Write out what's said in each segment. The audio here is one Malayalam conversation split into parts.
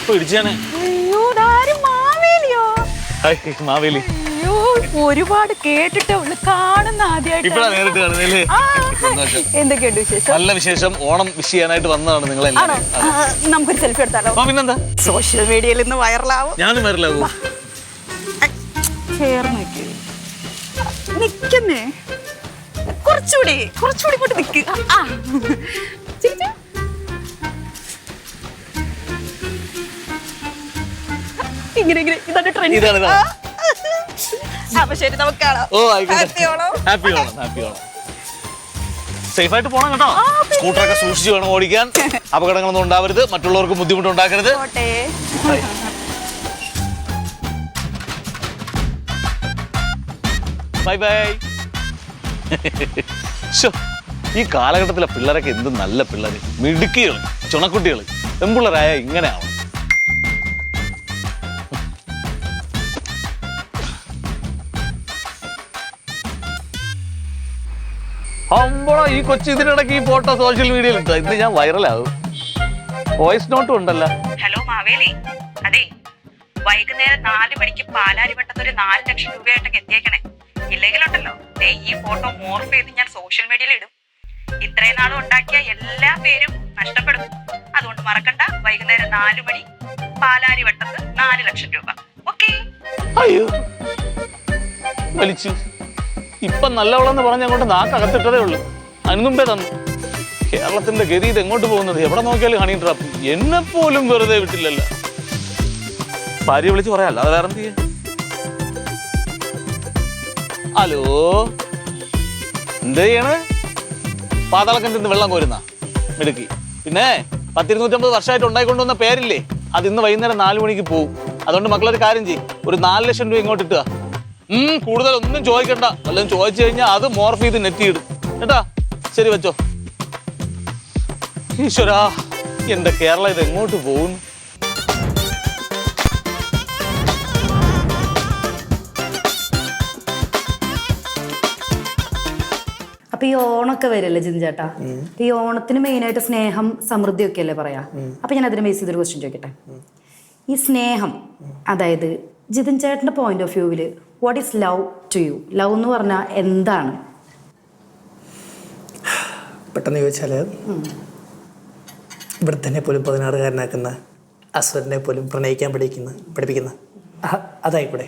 ഇപ്പൊ ഇടിച്ചാനെ. മാവേലി ഒരുപാട് കേട്ടിട്ടേ ഉള്ളു, കാണുന്ന ആദ്യമായിട്ട്. എന്തൊക്കെയുണ്ട് വിശേഷം? നല്ല വിശേഷം. ഓണം വിഷ് ചെയ്യാനായിട്ട് വന്നതാണ് നിങ്ങളെ. നമുക്കൊരു സെൽഫി എടുത്താലോ? പിന്നെന്താ, സോഷ്യൽ മീഡിയയിൽ ഇന്ന് വൈറലാവും. ഞാനും വൈറലാവും. ചേർന്ന് നിക്കുന്നേ, കുറച്ചുകൂടി ഇങ്ങോട്ട് നിക്ക്. ഇങ്ങനെ ഇതാണ് ട്രെൻഡ്. അപ്പൊ ശരി, നമുക്ക് കാണാം. ഹാപ്പി ഓണം. സേഫ് ആയിട്ട് പോണം കേട്ടോ. സ്കൂട്ടറൊക്കെ സൂക്ഷിച്ച് വേണം ഓടിക്കാൻ. അപകടങ്ങളൊന്നും ഉണ്ടാവരുത്, മറ്റുള്ളവർക്ക് ബുദ്ധിമുട്ടുണ്ടാക്കരുത്. Bye bye. ഈ കാലഘട്ടത്തിലെ പിള്ളേരൊക്കെ എന്ത് നല്ല പിള്ളേര്, മിടുക്കികൾ, ചുണക്കുട്ടികൾ. പെൺപിള്ളേരായ ഇങ്ങനെയാവണം. ഈ കൊച്ചി ഇതിനിടയ്ക്ക് ഈ ഫോട്ടോ സോഷ്യൽ മീഡിയയിൽ ഇട്ടോ. ഇന്ന് ഞാൻ വൈറലാകും. വോയിസ് നോട്ടും ഉണ്ടല്ലോ. ഹലോ മാവേലി, അതെ വൈകുന്നേരം 4 മണിക്ക് പാലാരിവട്ടത്തൊരു 4 ലക്ഷം രൂപയായിട്ടൊക്കെ എത്തിയേക്കണേ. ഇല്ലെങ്കിലുണ്ടല്ലോ ഈ ഫോട്ടോ മോർഫ് ചെയ്ത് ഞാൻ സോഷ്യൽ മീഡിയയിൽ ഇടും. ഇത്രയും നാളും ഉണ്ടാക്കിയ എല്ലാ പേരും നഷ്ടപ്പെടും. അതുകൊണ്ട് മറക്കണ്ട, വൈകുന്നേരം 4 മണി പാലാരിവട്ടത്ത് 4 ലക്ഷം രൂപ. ഓക്കേ? അയ്യോ, വലിച്ചു. ഇപ്പൊ നല്ലവളെന്ന് പറഞ്ഞ അങ്ങോട്ട് നാക്കകത്തിട്ടതേ ഉള്ളൂ. അതിനു മുമ്പേ തന്നു. കേരളത്തിന്റെ ഗതി ഇത് എങ്ങോട്ട് പോകുന്നത്? എവിടെ നോക്കിയാലും ഹണി ട്രാപ്പ്. എന്നെ പോലും വെറുതെ വിട്ടില്ലല്ലോ. ഭാര്യ വിളിച്ച് പറയാല്ല, അത് വേറെ എന്ത് ചെയ്യാ? ഹലോ, എന്ത് ചെയ്യണ്? പാതാളക്കിണറ്റിന്ന് വെള്ളം കോരുന്ന മിടുക്കി. പിന്നെ 10-250 വർഷമായിട്ട് ഉണ്ടായിക്കൊണ്ടുവന്ന പേരില്ലേ, അത് ഇന്ന് വൈകുന്നേരം 4 മണിക്ക് പോകും. അതുകൊണ്ട് മക്കളൊരു കാര്യം ചെയ്യും, ഒരു 4 ലക്ഷം രൂപ ഇങ്ങോട്ട് ഇട്ടുക. കൂടുതലൊന്നും ചോദിക്കണ്ട. വല്ലതും ചോദിച്ചു കഴിഞ്ഞാൽ അത് മോർഫ് ചെയ്ത് നെറ്റി ഇടും കേട്ടാ. ശരി, വെച്ചോ. ഈശ്വരാ, എന്റെ കേരളം ഇത് എങ്ങോട്ട് പോകുന്നു? അപ്പൊ ഈ ഓണൊക്കെ വരല്ലേ ജിൻ ചേട്ടാ, ഈ ഓണത്തിന് മെയിനായിട്ട് സ്നേഹം സമൃദ്ധി ഒക്കെ അല്ലേ പറയാ. അപ്പൊ ഞാൻ അതിനെ ബേസ് ചെയ്തൊരു ക്വസ്റ്റ്യൻ ചോദിക്കട്ടെ. ഈ സ്നേഹം, അതായത് ജിതിൻ ചേട്ടന്റെ പോയിന്റ് ഓഫ് വ്യൂവില് what is love to you? Love എന്ന് പറഞ്ഞാൽ എന്താണ്? പെട്ടെന്ന് ചോദിച്ചാൽ ഇവിടെ തന്നെ പോലും 16-കാരനാക്കുന്ന അസുരനെ പോലും പ്രണയിക്കാൻ പഠിപ്പിക്കുന്ന അതായിക്കൂടെ?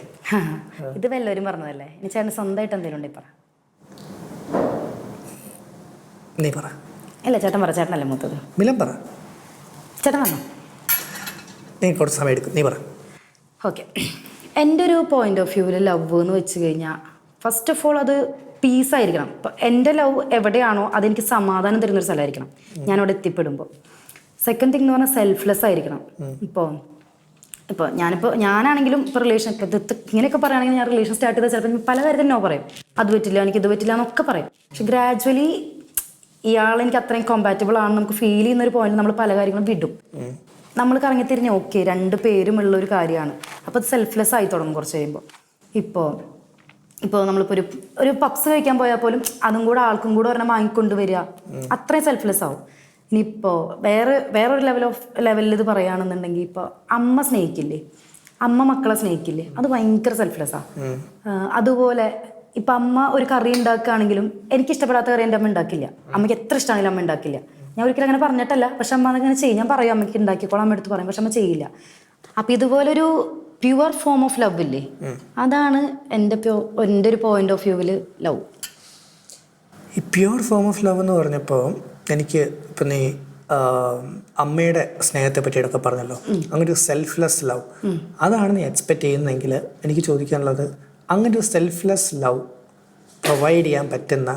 ഇത് വല്ലവരും പറഞ്ഞതല്ലേ? ഇനി ചേട്ടന് സ്വന്തമായിട്ട് എന്തെങ്കിലും ഉണ്ടെങ്കിൽ പറ. നീ പറ. ഇല്ല, ചേട്ടൻ പറ. ചേട്ടനല്ലേ മൂത്തത്. മിലൻ പറ. ചേട്ടൻ പറഞ്ഞോ. നീ കുറച്ച് സമയം എടുക്കും, നീ പറ. ഓക്കെ, എൻ്റെ ഒരു പോയിന്റ് ഓഫ് വ്യൂവിൽ ലവ് എന്ന് വെച്ച് കഴിഞ്ഞാൽ ഫസ്റ്റ് ഓഫ് ഓൾ അത് പീസായിരിക്കണം. ഇപ്പം എൻ്റെ ലവ് എവിടെയാണോ അതെനിക്ക് സമാധാനം തരുന്നൊരു സ്ഥലമായിരിക്കണം ഞാനവിടെ എത്തിപ്പെടുമ്പോൾ. സെക്കൻഡ് തിങ് എന്ന് പറഞ്ഞാൽ സെൽഫ്ലെസ് ആയിരിക്കണം. ഇപ്പോൾ ഞാനാണെങ്കിലും ഇപ്പോൾ റിലേഷൻ ഇങ്ങനെയൊക്കെ പറയുകയാണെങ്കിൽ ഞാൻ റിലേഷൻ സ്റ്റാർട്ട് ചെയ്താൽ ചിലപ്പോൾ പല കാര്യത്തിൽ നോ പറയും. അത് പറ്റില്ല, എനിക്കിത് പറ്റില്ല എന്നൊക്കെ പറയും. പക്ഷെ ഗ്രാജുവലി ഇയാൾ എനിക്ക് അത്രയും കോമ്പാറ്റബിൾ ആണെന്ന് നമുക്ക് ഫീൽ ചെയ്യുന്ന ഒരു പോയിന്റ് നമ്മൾ പല കാര്യങ്ങളും വിടും. നമ്മൾ കറങ്ങിത്തിരിഞ്ഞ് ഓക്കെ 2 പേരുമുള്ള ഒരു കാര്യമാണ്. അപ്പോൾ അത് സെൽഫ്ലെസ് ആയി തുടങ്ങും കുറച്ച് കഴിയുമ്പോൾ. ഇപ്പോൾ നമ്മളിപ്പോൾ ഒരു പപ്സ് കഴിക്കാൻ പോയാൽ പോലും അതും കൂടെ ആൾക്കും കൂടെ ഒരെണ്ണം വാങ്ങിക്കൊണ്ട് വരിക, അത്രയും സെൽഫ്ലെസ് ആവും. ഇനിയിപ്പോൾ വേറൊരു ലെവലിൽ ഇത് പറയുകയാണെന്നുണ്ടെങ്കിൽ, ഇപ്പോൾ അമ്മ സ്നേഹിക്കില്ലേ, അമ്മ മക്കളെ സ്നേഹിക്കില്ലേ, അത് ഭയങ്കര സെൽഫ്ലെസ്സാണ്. അതുപോലെ ഇപ്പം അമ്മ ഒരു കറി ഉണ്ടാക്കുകയാണെങ്കിലും എനിക്കിഷ്ടപ്പെടാത്ത കറി എൻ്റെ അമ്മ ഉണ്ടാക്കില്ല. അമ്മയ്ക്ക് എത്ര ഇഷ്ടമാണെങ്കിലും അമ്മ ഉണ്ടാക്കില്ല. ഞാൻ ഒരിക്കലും അങ്ങനെ പറഞ്ഞിട്ടല്ല, പക്ഷെ അമ്മ അതങ്ങനെ ചെയ്യും. ഞാൻ പറയും അമ്മയ്ക്ക് ഉണ്ടാക്കിക്കോളാം, അമ്മ എടുത്ത് പറയും, പക്ഷെ അമ്മ ചെയ്യില്ല. അപ്പം ഇതുപോലൊരു പ്യുവർ ഫോം ഓഫ് ലവ് ഇല്ലേ, അതാണ് എൻ്റെ ഒരു പോയിന്റ് ഓഫ് വ്യൂവിൽ ലവ്. ഈ പ്യുവർ ഫോം ഓഫ് ലവ് എന്ന് പറഞ്ഞപ്പോൾ എനിക്ക് ഇപ്പം നീ അമ്മയുടെ സ്നേഹത്തെ പറ്റിയിട്ടൊക്കെ പറഞ്ഞല്ലോ, അങ്ങനെ ഒരു സെൽഫ്ലെസ് ലവ് അതാണ് നീ എക്സ്പെക്റ്റ് ചെയ്യുന്നതെങ്കിൽ എനിക്ക് ചോദിക്കാനുള്ളത്, അങ്ങനെ ഒരു സെൽഫ്ലെസ് ലവ് പ്രൊവൈഡ് ചെയ്യാൻ പറ്റുന്ന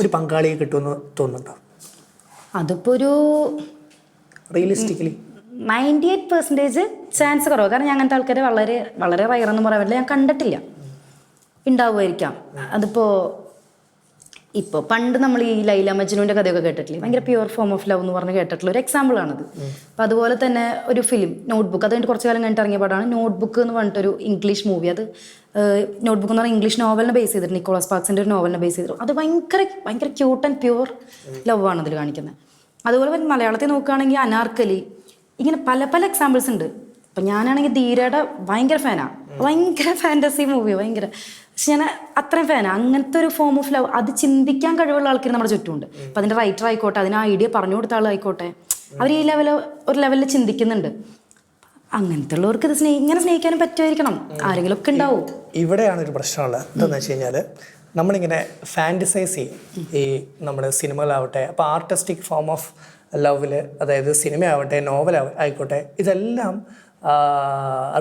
ഒരു പങ്കാളിയെ കിട്ടുമെന്ന് തോന്നുന്നുണ്ടോ? അതിപ്പോൾ ഒരു റിയലിസ്റ്റിക്കലി 98% ചാൻസ് കുറവ്. കാരണം ഞാൻ അങ്ങനത്തെ ആൾക്കാരെ വളരെ വളരെ റയറെന്ന് പറയാൻ പറ്റില്ല, ഞാൻ കണ്ടിട്ടില്ല. ഉണ്ടാവുമായിരിക്കാം. ഇപ്പോൾ പണ്ട് നമ്മൾ ഈ ലൈല മജ്നുവിൻ്റെ കഥയൊക്കെ കേട്ടിട്ടില്ലേ, ഭയങ്കര പ്യുവർ ഫോം ഓഫ് ലവ് എന്ന് പറഞ്ഞ് കേട്ടിട്ടുള്ള ഒരു എക്സാമ്പിളാണത്. അപ്പോൾ അതുപോലെ തന്നെ ഒരു ഫിലിം നോട്ട്ബുക്ക്, അത് കഴിഞ്ഞിട്ട് കുറച്ച് കാലം കഴിഞ്ഞിട്ട് ഇറങ്ങിയ പാടാണ് നോട്ട്ബുക്ക് എന്ന് പറഞ്ഞിട്ടൊരു ഇംഗ്ലീഷ് മൂവി. അത് നോട്ട്ബുക്ക് എന്ന് പറഞ്ഞാൽ ഇംഗ്ലീഷ് നോവലിനെ ബേസ് ചെയ്തിട്ട്, നിക്കോളാസ് സ്പാർക്സിൻ്റെ ഒരു നോവലിനെ ബേസ് ചെയ്തിട്ട്. അത് ഭയങ്കര ഭയങ്കര ക്യൂട്ട് ആൻഡ് പ്യുവർ ലവ് ആണ് അതിൽ കാണിക്കുന്നത്. അതുപോലെ തന്നെ മലയാളത്തിൽ നോക്കുകയാണെങ്കിൽ അനാർക്കലി, ഇങ്ങനെ പല പല എക്സാമ്പിൾസ് ഉണ്ട്. അപ്പം ഞാനാണെങ്കിൽ ധീരയുടെ ഭയങ്കര ഫാനാണ്, ഭയങ്കര ഫാൻറ്റസി മൂവി, ഭയങ്കര. പക്ഷെ ഞാൻ അത്രയും ഫാനാണ്. അങ്ങനത്തെ ഒരു ഫോം ഓഫ് ലവ് അത് ചിന്തിക്കാൻ കഴിവുള്ള ആൾക്കാർ നമ്മുടെ ചുറ്റുമുണ്ട്. അപ്പം അതിൻ്റെ റൈറ്റർ ആയിക്കോട്ടെ, അതിന് ഐഡിയ പറഞ്ഞു കൊടുത്ത ആളായിക്കോട്ടെ, അവർ ഈ ഒരു ലെവലിൽ ചിന്തിക്കുന്നുണ്ട്. അങ്ങനത്തെ ഉള്ളവർക്ക് ഇത് ഇങ്ങനെ സ്നേഹിക്കാനും പറ്റുമായിരിക്കണം, ആരെങ്കിലും ഒക്കെ ഉണ്ടാവും. ഇവിടെയാണ് ഒരു പ്രശ്നമുള്ളത്. എന്താണെന്ന് വെച്ച് കഴിഞ്ഞാൽ നമ്മളിങ്ങനെ ഫാൻറ്റസൈസ് ചെയ്യും ഈ നമ്മുടെ സിനിമകളാവട്ടെ. അപ്പോൾ ആർട്ടിസ്റ്റിക് ഫോം ഓഫ് ലവിൽ, അതായത് സിനിമയാവട്ടെ, നോവൽ ആയിക്കോട്ടെ, ഇതെല്ലാം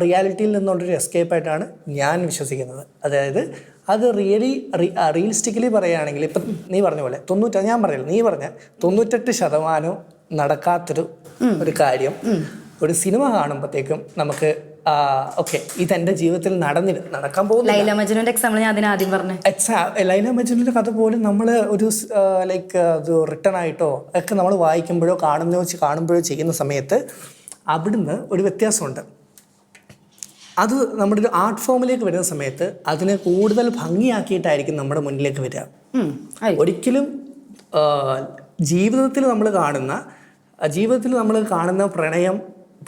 റിയാലിറ്റിയിൽ നിന്നുള്ളൊരു എസ്കേപ്പായിട്ടാണ് ഞാൻ വിശ്വസിക്കുന്നത്. അതായത് അത് റിയലിസ്റ്റിക്കലി പറയുകയാണെങ്കിൽ ഇപ്പം നീ പറഞ്ഞ പോലെ ഞാൻ പറഞ്ഞില്ല, നീ പറഞ്ഞ 98% നടക്കാത്തൊരു കാര്യം ഒരു സിനിമ കാണുമ്പോഴത്തേക്കും നമുക്ക് ഓക്കെ ഇതെൻ്റെ ജീവിതത്തിൽ നടക്കാൻ പോകുന്നു. ലൈല മജ്നുവിന്റെ എക്സാമ്പിൾ ഞാൻ അതിന് ആദ്യം പറഞ്ഞു. ലൈല മജ്നുവിന്റെ കഥ പോലും നമ്മൾ ഒരു ലൈക്ക് അത് റിട്ടേൺ ആയിട്ടോ ഒക്കെ നമ്മൾ വായിക്കുമ്പോഴോ കാണുമ്പോഴോ ചെയ്യുന്ന സമയത്ത് അവിടുന്ന് ഒരു വ്യത്യാസമുണ്ട്. അത് നമ്മുടെ ഒരു ആർട്ട് ഫോമിലേക്ക് വരുന്ന സമയത്ത് അതിനെ കൂടുതൽ ഭംഗിയാക്കിയിട്ടായിരിക്കും നമ്മുടെ മുന്നിലേക്ക് വരിക. ഒരിക്കലും ജീവിതത്തിൽ നമ്മൾ കാണുന്ന പ്രണയം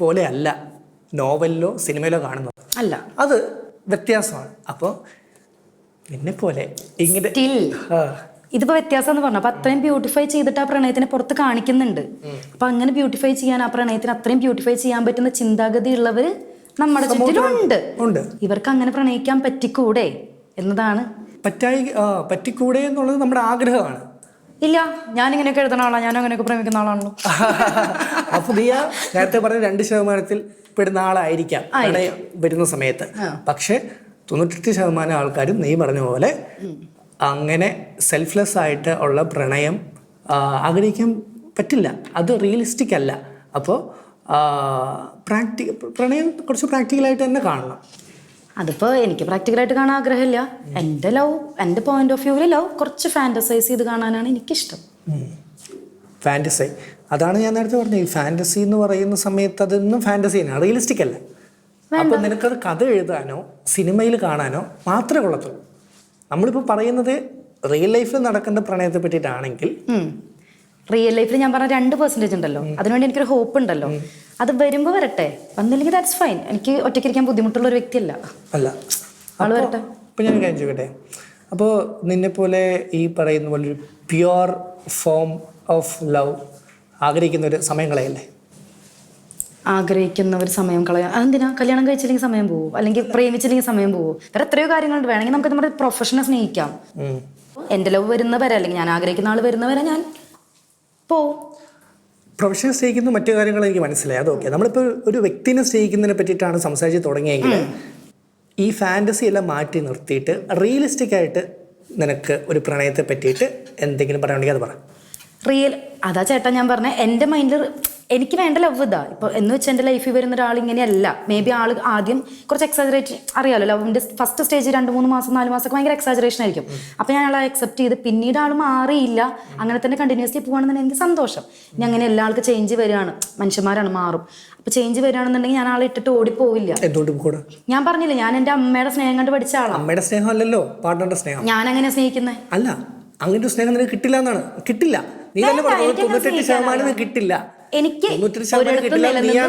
പോലെ അല്ല നോവലിലോ സിനിമയിലോ കാണുന്നത്, അല്ല, അത് വ്യത്യാസമാണ്. അപ്പോൾ എന്നെപ്പോലെ ഇങ്ങനെ ഇതിപ്പോ വ്യത്യാസം എന്ന് പറഞ്ഞാൽ അപ്പൊ അത്രയും ബ്യൂട്ടിഫൈ ചെയ്തിട്ട് ആ പ്രണയത്തിനെ പുറത്ത് കാണിക്കുന്നുണ്ട്. അപ്പൊ അങ്ങനെ ബ്യൂട്ടിഫൈ ചെയ്യാൻ, ആ പ്രണയത്തിന് അത്രയും ബ്യൂട്ടിഫൈ ചെയ്യാൻ പറ്റുന്ന ചിന്താഗതി ഉള്ളവർ നമ്മുടെ ചുറ്റിലുണ്ട്. ഇവർക്ക് അങ്ങനെ പ്രണയിക്കാൻ പറ്റിക്കൂടെ എന്നതാണ്. പറ്റിക്കൂടെ എന്നുള്ളത് നമ്മുടെ ആഗ്രഹമാണ്. ഇല്ല, ഞാനിങ്ങനെയൊക്കെ എഴുതുന്ന ആളാണ്, ഞാൻ അങ്ങനെയൊക്കെ പ്രേമിക്കുന്ന ആളാണല്ലോ. അപ്പൊ നീ നേരത്തെ പറഞ്ഞ 2% പെടുന്ന ആളായിരിക്കാം പ്രണയം വരുന്ന സമയത്ത്. പക്ഷെ 98% ആൾക്കാരും നീ പറഞ്ഞ പോലെ അങ്ങനെ സെൽഫ്ലെസ് ആയിട്ട് ഉള്ള പ്രണയം ആഗ്രഹിക്കാൻ പറ്റില്ല. അത് റിയലിസ്റ്റിക് അല്ല. അപ്പോൾ പ്രണയം കുറച്ച് പ്രാക്ടിക്കലായിട്ട് തന്നെ കാണണം. അതിപ്പോൾ എനിക്ക് പ്രാക്ടിക്കലായിട്ട് കാണാൻ ആഗ്രഹമില്ല. എൻ്റെ പോയിന്റ് ഓഫ് വ്യൂവിൽ ലവ് കുറച്ച് ഫാൻറ്റസൈസ് ചെയ്ത് കാണാനാണ് എനിക്കിഷ്ടം. ഫാൻറ്റസി, അതാണ് ഞാൻ നേരത്തെ പറഞ്ഞത്. ഈ ഫാൻറ്റസി എന്ന് പറയുന്ന സമയത്ത് അതൊന്നും ഫാൻറ്റസി തന്നെ, റിയലിസ്റ്റിക് അല്ല. അപ്പം നിനക്കത് കഥ എഴുതാനോ സിനിമയിൽ കാണാനോ മാത്രമേ കൊള്ളത്തുള്ളൂ. നമ്മളിപ്പോൾ പറയുന്നത് റിയൽ ലൈഫിൽ നടക്കേണ്ട പ്രണയത്തെ പറ്റിയിട്ടാണെങ്കിൽ, റിയൽ ലൈഫിൽ ഞാൻ പറഞ്ഞ 2% ഉണ്ടല്ലോ, അതിനുവേണ്ടി എനിക്കൊരു ഹോപ്പ് ഉണ്ടല്ലോ. അത് വരുമ്പോൾ വരട്ടെ, വന്നില്ലെങ്കിൽ ദാറ്റ്സ് ഫൈൻ. എനിക്ക് ഒറ്റയ്ക്കിരിക്കാൻ ബുദ്ധിമുട്ടുള്ള ഒരു വ്യക്തിയല്ല. ആള് വരട്ടെ. ഇപ്പം ഞാൻ കാര്യം ചോദിക്കട്ടെ, അപ്പോൾ നിന്നെപ്പോലെ ഈ പറയുന്ന പോലെ ഒരു പ്യുവർ ഫോം ഓഫ് ലവ് ആഗ്രഹിക്കുന്ന ഒരു സമയം കളയല്ലേ? ആഗ്രഹിക്കുന്നവർ സമയം കളയാം. അതെന്തിനാ? കല്യാണം കഴിച്ചില്ലെങ്കിൽ സമയം പോകും, അല്ലെങ്കിൽ പ്രേമിച്ചില്ലെങ്കിൽ സമയം പോകും. വേറെ എത്രയോ കാര്യങ്ങളുണ്ട്. വേണമെങ്കിൽ നമുക്ക് നമ്മുടെ പ്രൊഫഷനെ സ്നേഹിക്കാം. എൻ്റെ ലവ് വരുന്നവരെ, അല്ലെങ്കിൽ ഞാൻ ആഗ്രഹിക്കുന്ന ആൾ വരുന്നവരെ ഞാൻ പോവും. പ്രൊഫഷനെ സ്നേഹിക്കുന്ന മറ്റു കാര്യങ്ങൾ എനിക്ക് മനസ്സിലായി, അതൊക്കെ. നമ്മളിപ്പോൾ ഒരു വ്യക്തിനെ സ്നേഹിക്കുന്നതിനെ പറ്റിയിട്ടാണ് സംസാരിച്ച് തുടങ്ങിയെങ്കിൽ ഈ ഫാൻറ്റസി എല്ലാം മാറ്റി നിർത്തിയിട്ട് റിയലിസ്റ്റിക് ആയിട്ട് നിനക്ക് ഒരു പ്രണയത്തെ പറ്റിയിട്ട് എന്തെങ്കിലും പറയുകയാണെങ്കിൽ അത് പറ. അതാ ചേട്ടാ ഞാൻ പറഞ്ഞ എൻ്റെ മൈൻഡിൽ എനിക്ക് വേണ്ട ലവ് ഇതാ. ഇപ്പോൾ എന്ന് വെച്ചാൽ എൻ്റെ ലൈഫിൽ വരുന്ന ഒരാൾ ഇങ്ങനെയല്ല. മേ ബി ആൾ ആദ്യം കുറച്ച് എക്സാജറേറ്റ്, അറിയാമല്ലോ, ലവിൻ്റെ ഫസ്റ്റ് സ്റ്റേജ് 2-3 മാസം 4 മാസമൊക്കെ ഭയങ്കര എക്സാജറേഷൻ ആയിരിക്കും. അപ്പോൾ ഞാൻ ആളെ അക്സെപ്റ്റ് ചെയ്ത് പിന്നീട് ആൾ മാറിയില്ല, അങ്ങനെ തന്നെ കണ്ടിന്യൂസ്ലി പോകുകയാണെന്നുണ്ടെങ്കിൽ എനിക്ക് സന്തോഷം. ഇനി അങ്ങനെ എല്ലാ ആൾക്ക് ചേഞ്ച് വരികയാണ്, മനുഷ്യന്മാരാണ്, മാറും. അപ്പോൾ ചേഞ്ച് വരികയാണെന്നുണ്ടെങ്കിൽ ഞാൻ ആളെ ഇട്ടിട്ട് ഓടിപ്പോവില്ല. ഞാൻ പറഞ്ഞില്ല, ഞാൻ എൻ്റെ അമ്മയുടെ സ്നേഹം കണ്ട് പഠിച്ച ആളാണ്. അമ്മയുടെ സ്നേഹം അല്ലല്ലോ പാർട്ട്ണറുടെ സ്നേഹം. ഞാൻ അങ്ങനെ സ്നേഹിക്കുന്നത് അല്ല, അങ്ങനെ സ്നേഹം നിനക്ക് കിട്ടില്ല എന്നാണ്. കിട്ടില്ല, നീ തന്നെ പറഞ്ഞു 98% കിട്ടില്ല. എനിക്ക്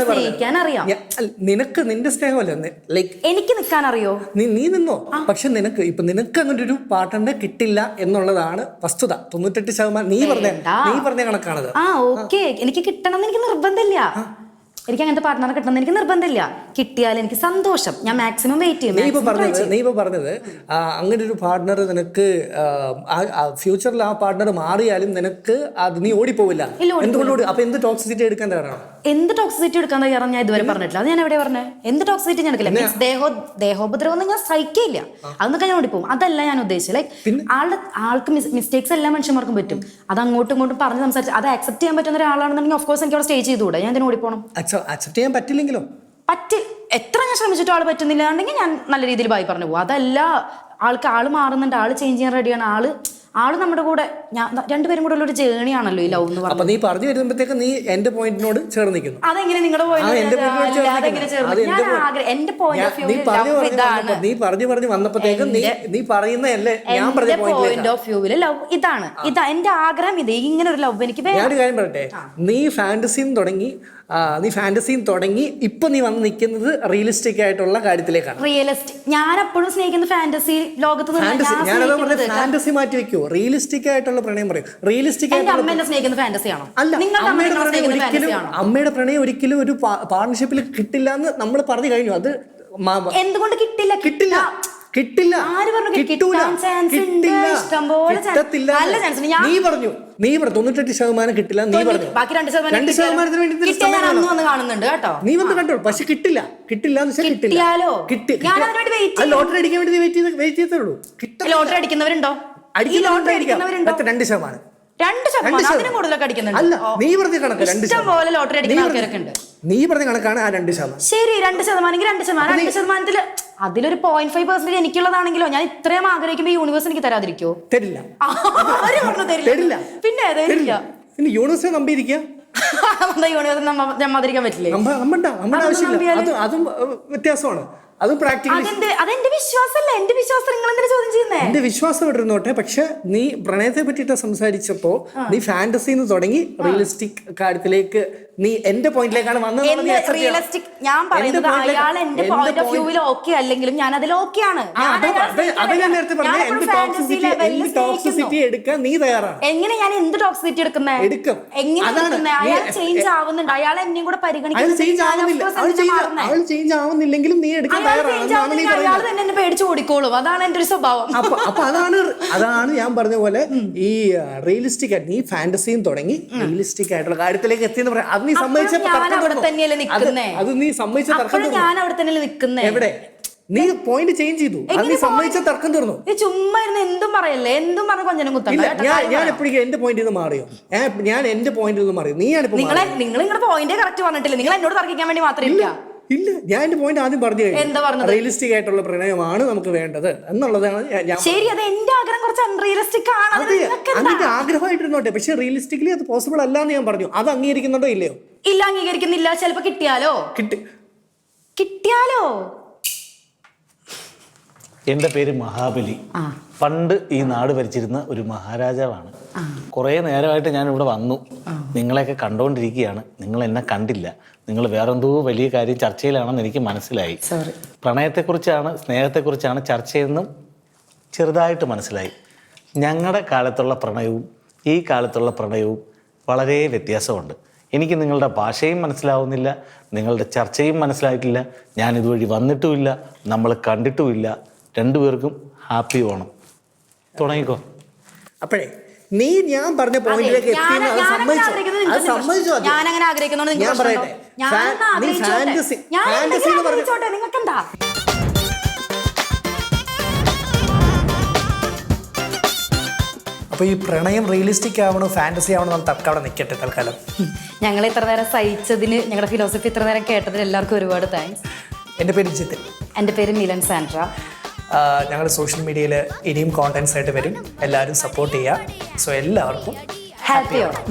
സ്നേഹിക്കാൻ അറിയാം. നിനക്ക് നിന്റെ സ്നേഹമല്ല, ലൈക്ക് എനിക്ക് നിൽക്കാൻ അറിയോ? നീ നിന്നോ. പക്ഷെ നിനക്ക് അങ്ങനെ ഒരു പാർട്ട്ണറെ കിട്ടില്ല എന്നുള്ളതാണ് വസ്തുത. 98% നീ പറഞ്ഞ കണക്കാണത്. ഓക്കെ, എനിക്ക് കിട്ടണം എന്ന് എനിക്ക് നിർബന്ധമില്ല. എനിക്ക് അങ്ങനത്തെ പാർട്ട്ണറെ കിട്ടണം എനിക്ക് നിർബന്ധമില്ല. കിട്ടിയാൽ എനിക്ക് സന്തോഷം. ഞാൻ മാക്സിമം വെയിറ്റ് ചെയ്യും. നീ ഇപ്പൊ പറഞ്ഞത് അങ്ങനെ ഒരു പാർട്ട്ണർ നിനക്ക് ഫ്യൂച്ചറിൽ ആ പാർട്ട്ണർ മാറിയാലും നിനക്ക് അത് നീ ഓടിപ്പോവില്ല. എന്തുകൊണ്ട്? അപ്പൊ എന്ത് ടോക്സിസിറ്റി എടുക്കാൻ തയ്യാറാണ്? എന്ത് ടോക്സിസിറ്റി എടുക്കാൻ തയ്യാറാണ്? ഞാൻ ഇതുവരെ പറഞ്ഞിട്ടില്ല. അത് ഞാൻ എവിടെ പറഞ്ഞത്? എന്ത് ടോക്സിസിറ്റി ഞാൻ എടുക്കില്ല. മീൻസ് ദേഹോപദ്രവം ഒന്നും ഞാൻ സഹിക്കില്ല. അതൊക്കെ ഞാൻ ഓടിപ്പോവും. അതല്ല ഞാൻ ഉദ്ദേശിച്ചത്. ലൈക്ക് ആൾക്ക് മിസ്റ്റേക്സ് എല്ലാ മനുഷ്യന്മാർക്കും പറ്റും. അത് അങ്ങോട്ടും ഇങ്ങോട്ടും പറഞ്ഞ് സംസാരിച്ച് അത് അക്സെപ്റ്റ് ചെയ്യാൻ പറ്റുന്ന ഒരാളാണെന്നുണ്ടെങ്കിൽ ഓഫ് കോഴ്സ് എനിക്ക് അവിടെ സ്റ്റേ ചെയ്തുകൂടെ? ഞാൻ ഇതിന് ഓടിപ്പോണം. അക്സെപ്റ്റ് ചെയ്യാൻ പറ്റില്ലെങ്കിലോ? എത്ര ഞാൻ ശ്രമിച്ചിട്ടും ആൾ പറ്റുന്നില്ല എന്നുണ്ടെങ്കിൽ ഞാൻ നല്ല രീതിയിൽ ബായി പറഞ്ഞു പോകും. അതല്ല, ആള് മാറുന്നുണ്ട്, ആള് ചേഞ്ച് ചെയ്യാൻ റെഡിയാണ്, ആള് നമ്മുടെ കൂടെ രണ്ടുപേരും കൂടെ ഉള്ള ഒരു ജേണി ആണല്ലോ ഈ ലവ് എന്ന് അപ്പൊ പറഞ്ഞത്. നീ പറഞ്ഞു വരുമ്പോഴത്തേക്ക് നീ എന്റെ പോയിന്റിനോട് ചേർന്ന് നിൽക്കുന്നു. അതെങ്ങനെ നിങ്ങളുടെ point of view നീ പറഞ്ഞു വന്നപ്പോഴത്തേക്ക് നീ പറയുന്നതല്ലേ ഞാൻ പറഞ്ഞ പോയിന്റ് ഓഫ് വ്യൂവില് ലവ് ഇതാണ്. എന്റെ ആഗ്രഹം ഇത്, ഇങ്ങനെ ഒരു ലവ് എനിക്ക് വേണം. ഞാനൊരു കാര്യം പറയട്ടെ, നീ ഫാന്റസിന്ന് തുടങ്ങി ഇപ്പൊ നീ വന്ന് നിൽക്കുന്നത് റിയലിസ്റ്റിക് ആയിട്ടുള്ള കാര്യത്തിലേക്കാണ്. റിയലിസ്റ്റിക് ഞാൻ എപ്പോഴും സ്നേഹിക്കുന്ന ഫാന്റസി ലോകത്ത് ഫാന്റസി മാറ്റി വെക്കോ, റിയലിസ്റ്റിക് ആയിട്ടുള്ള പ്രണയം പറയും. റിയലിസ്റ്റിക് സ്നേഹിക്കുന്ന ഫാന്റസി ആണോ? അല്ല, അമ്മയുടെ പ്രണയം ഒരിക്കലും ഒരു പാർട്ണർഷിപ്പിൽ കിട്ടില്ല എന്ന് നമ്മൾ പറഞ്ഞു കഴിഞ്ഞു. അത് എന്തുകൊണ്ട് കിട്ടില്ല? കിട്ടില്ല. ആര് പറഞ്ഞു? നീ പറഞ്ഞു 98% കിട്ടില്ല. നീ പറഞ്ഞു ബാക്കി 2% വേണ്ടി കാണുന്നുണ്ട് കേട്ടോ. നീ വന്ന് കണ്ടോ, പക്ഷെ കിട്ടില്ല എന്ന് വെച്ചാൽ ലോട്ടറി അടിക്കാൻ വേണ്ടി വെയിറ്റ് ചെയ്തോളൂ. ലോട്ടറി അടിക്കുന്നവരുണ്ടോ? 2%. 2% അതിനും കൂടുതലൊക്കെ അടിക്കുന്നുണ്ട്. അല്ല, നീ പറഞ്ഞ കണക്ക് 2% ലോട്ടറി അടിക്കുന്ന ആൾക്കാരൊക്കെ ഉണ്ട്. നീ പറഞ്ഞ കണക്കാണ് ആ 2%. ശരി, 2% 2%. അതിലൊരു 0.5% എനിക്കുള്ളതാണെങ്കിലോ ഞാൻ ഇത്രയും ആഗ്രഹിക്കുമ്പോ യൂണിവേഴ്സ് എനിക്ക് തരാതിരിക്കോ? തരില്ല. തരില്ല. പിന്നെ യൂണിവേഴ്സിനെ നമ്പിയിരിക്കുക. യൂണിവേഴ്സ് നമ്മാതിരിക്കാൻ പറ്റില്ലേ? നമ്മുടെ ആവശ്യമില്ല. അതും വ്യത്യാസമാണ്. അത് പ്രാക്ടിക്കലി അതെന്റെ വിശ്വാസമല്ല. എന്റെ വിശ്വാസം നിങ്ങൾ എന്തിനാ ചോദ്യം ചെയ്യുന്നേ? എന്റെ വിശ്വാസം ഇട്ടിരുന്നോട്ടെ. പക്ഷെ നീ പ്രണയത്തെ പറ്റിയിട്ട് സംസാരിച്ചപ്പോ നീ ഫാന്റസിന്ന് തുടങ്ങി റിയലിസ്റ്റിക് കാര്യത്തിലേക്ക് നീ എന്റെ പോയിന്റിലേക്കാണ് വന്നത്. റിയലിസ്റ്റിക് ഞാൻ പറയുന്നത് അയാൾ എന്റെ പോയിന്റ് ഓഫ് വ്യൂവിൽ ഓക്കെ അല്ലെങ്കിലും ഞാൻ അതിൽ ഓക്കെയാണ്. അത് ഞാൻ നേരത്തെ പറഞ്ഞ എന്റെ ടോക്സിസിറ്റി എടുക്കാൻ നീ തയ്യാറാണ്. എങ്ങനെ ഞാൻ എന്ത് ടോക്സിസിറ്റി എടുക്കുന്നേ? എടുക്കും. എങ്ങനെ അയാൾ ചേഞ്ച് ആവുന്നുണ്ട്, അയാൾ എന്നെയും കൂടെ പരിഗണിക്കുന്നുണ്ട്. അവൾ ചേഞ്ച് ആവുന്നില്ലെങ്കിലും നീ എടുക്കാൻ അയാൾ തന്നെ എന്നെ പേടിച്ച് ഓടിക്കോളും. അതാണ് എന്റെ ഒരു സ്വഭാവം. അപ്പൊ അതാണ് ഞാൻ പറഞ്ഞ പോലെ ഈ റിയലിസ്റ്റിക് ആയിട്ട് നീ ഫാന്റസിയും തുടങ്ങി റിയലിസ്റ്റിക് ആയിട്ടുള്ള കാര്യത്തിലേക്ക് എത്തിയെന്ന് പറയാം. അത് നീ സമ്മതിച്ച എവിടെ നീ പോയിന്റ് ചേഞ്ച് ചെയ്തു. അത് നീ സമ്മതിച്ച തർക്കം തീർന്നു. ചുമ്മാ എന്തും പറയല്ലേ, എന്തും പറഞ്ഞ കൊഞ്ഞനും കുത്തല്ല. ഞാൻ എപ്പോഴും എന്റെ പോയിന്റ് നിന്ന് മാറിയോ? ഞാൻ എന്റെ പോയിന്റ് നിന്ന് മാറിയോ? നീയാണ് നിങ്ങൾ നിങ്ങളുടെ പോയിന്റ് കറക്റ്റ് പറഞ്ഞിട്ടില്ല. നിങ്ങൾ എന്നോട് തർക്കിക്കാൻ വേണ്ടി മാത്രമില്ല. ഇല്ല, ഞാൻ എന്റെ പോയിന്റ് ആദ്യം പറഞ്ഞു കഴിഞ്ഞു. റിയലിസ്റ്റിക് ആയിട്ടുള്ള പ്രണയമാണ് നമുക്ക് വേണ്ടത് എന്നുള്ളതാണ് ഞാൻ. ശരി, അത് എന്റെ ആഗ്രഹം കുറച്ച് അൺറിയലിസ്റ്റിക് ആണ്. അതിന്റെ ആഗ്രഹമായിട്ടിരുന്നോട്ടെ, പക്ഷെ റിയലിസ്റ്റിക്കലി അത് പോസിബിൾ അല്ല എന്ന് ഞാൻ പറഞ്ഞു. അത് അംഗീകരിക്കുന്നുണ്ടോ ഇല്ലയോ? ഇല്ല, അംഗീകരിക്കുന്നില്ല. ചിലപ്പോ കിട്ടിയാലോ? എൻ്റെ പേര് മഹാബലി. പണ്ട് ഈ നാട് ഭരിച്ചിരുന്ന ഒരു മഹാരാജാവാണ്. കുറേ നേരമായിട്ട് ഞാൻ ഇവിടെ വന്നു, നിങ്ങളെയൊക്കെ കണ്ടുകൊണ്ടിരിക്കുകയാണ്. നിങ്ങൾ എന്നെ കണ്ടില്ല. നിങ്ങൾ വേറെന്തോ വലിയ കാര്യം ചർച്ചയിലാണെന്ന് എനിക്ക് മനസ്സിലായി. പ്രണയത്തെക്കുറിച്ചാണ്, സ്നേഹത്തെക്കുറിച്ചാണ് ചർച്ചയെന്നും ചെറുതായിട്ട് മനസ്സിലായി. ഞങ്ങളുടെ കാലത്തുള്ള പ്രണയവും ഈ കാലത്തുള്ള പ്രണയവും വളരെ വ്യത്യാസമുണ്ട്. എനിക്ക് നിങ്ങളുടെ ഭാഷയും മനസ്സിലാവുന്നില്ല, നിങ്ങളുടെ ചർച്ചയും മനസ്സിലായിട്ടില്ല. ഞാൻ ഇതുവഴി വന്നിട്ടുമില്ല, നമ്മൾ കണ്ടിട്ടുമില്ല. രണ്ടുപേർക്കും ഹാപ്പി ഓണം. തുടങ്ങിക്കോ. അപ്പോഴേ നീ ഞാൻ പറഞ്ഞ പോയിന്റിലേക്ക് ഞാൻ പറയട്ടെ. അപ്പൊ ഈ പ്രണയം റിയലിസ്റ്റിക് ആവണോ ഫാന്റസി ആവണോ നമ്മൾ തൽക്കാലം നിൽക്കട്ടെ. തൽക്കാലം ഞങ്ങൾ ഇത്ര നേരം സഹിച്ചതിന്, ഞങ്ങളുടെ ഫിലോസഫി ഇത്ര നേരം കേട്ടതിന് എല്ലാവർക്കും ഒരുപാട് താങ്ക്സ്. എൻ്റെ പേര് ജിതിൻ. എൻ്റെ പേര് മിലൻ സാൻഡ്ര. ഞങ്ങൾ സോഷ്യൽ മീഡിയയിൽ ഇനിയും കോണ്ടന്റ്സ് ആയിട്ട് വരും. എല്ലാവരും സപ്പോർട്ട് ചെയ്യുക. സോ എല്ലാവർക്കും ഹാപ്പി ഓണം.